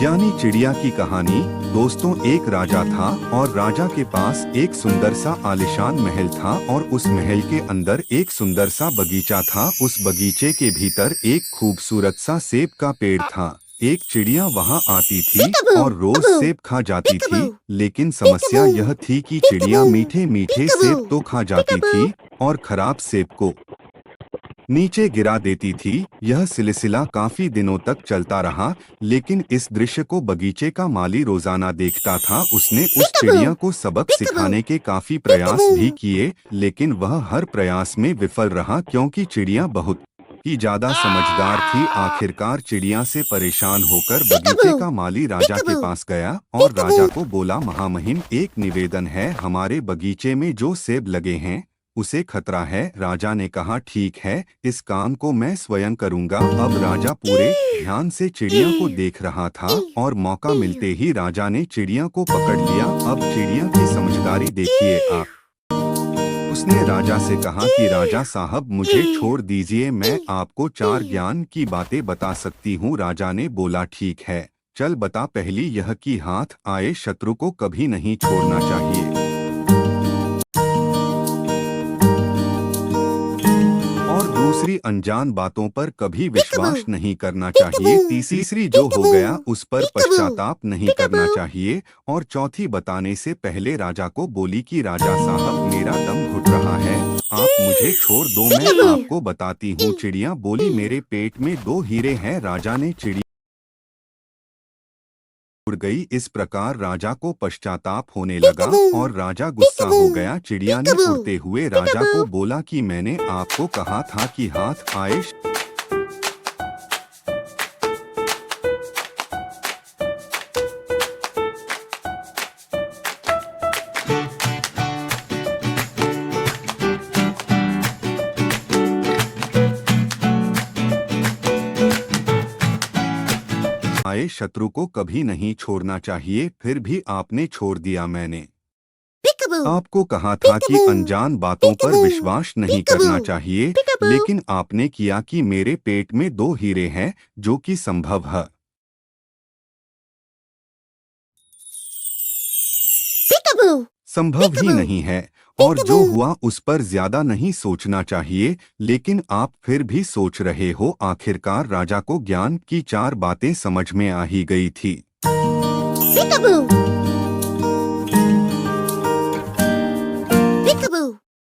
ज्ञानी चिड़िया की कहानी। दोस्तों, एक राजा था और राजा के पास एक सुंदर सा आलीशान महल था और उस महल के अंदर एक सुंदर सा बगीचा था। उस बगीचे के भीतर एक खूबसूरत सा सेब का पेड़ था। एक चिड़िया वहां आती थी और रोज सेब खा जाती थी, लेकिन समस्या यह थी कि चिड़िया मीठे मीठे सेब तो खा जाती थी और खराब सेब को नीचे गिरा देती थी। यह सिलसिला काफी दिनों तक चलता रहा, लेकिन इस दृश्य को बगीचे का माली रोजाना देखता था। उसने उस चिड़िया को सबक सिखाने के काफी प्रयास भी किए, लेकिन वह हर प्रयास में विफल रहा क्योंकि चिड़िया बहुत ही ज्यादा समझदार थी। आखिरकार चिड़िया से परेशान होकर बगीचे का माली राजा के पास गया और राजा को बोला, महामहिम, एक निवेदन है, हमारे बगीचे में जो सेब लगे हैं उसे खतरा है। राजा ने कहा, ठीक है, इस काम को मैं स्वयं करूंगा। अब राजा पूरे ध्यान से चिड़िया को देख रहा था और मौका मिलते ही राजा ने चिड़िया को पकड़ लिया। अब चिड़िया की समझदारी देखिए आप। उसने राजा से कहा कि राजा साहब, मुझे छोड़ दीजिए, मैं आपको 4 ज्ञान की बातें बता सकती हूँ। राजा ने बोला, ठीक है, चल बता। पहली यह कि हाथ आए शत्रु को कभी नहीं छोड़ना चाहिए और दूसरी, अनजान बातों पर कभी विश्वास नहीं करना चाहिए। तीसरी, जो हो गया उस पर पश्चाताप नहीं करना चाहिए। और चौथी, बताने से पहले राजा को बोली कि राजा साहब, मेरा दम घुट रहा है, आप मुझे छोड़ दो, मैं आपको बताती हूँ। चिड़िया बोली, मेरे पेट में 2 हीरे हैं। राजा ने चिड़िया उड़ गई। इस प्रकार राजा को पश्चाताप होने लगा और राजा गुस्सा हो गया। चिड़िया ने उड़ते हुए राजा को बोला कि मैंने आपको कहा था कि हाथ आए शत्रु को कभी नहीं छोड़ना चाहिए, फिर भी आपने छोड़ दिया। मैंने आपको कहा था कि अनजान बातों पर विश्वास नहीं करना चाहिए, लेकिन आपने किया कि मेरे पेट में 2 हीरे हैं, जो कि संभव है। संभव ही नहीं है, और जो हुआ उस पर ज्यादा नहीं सोचना चाहिए, लेकिन आप फिर भी सोच रहे हो। आखिरकार राजा को ज्ञान की 4 बातें समझ में आ ही गई थी।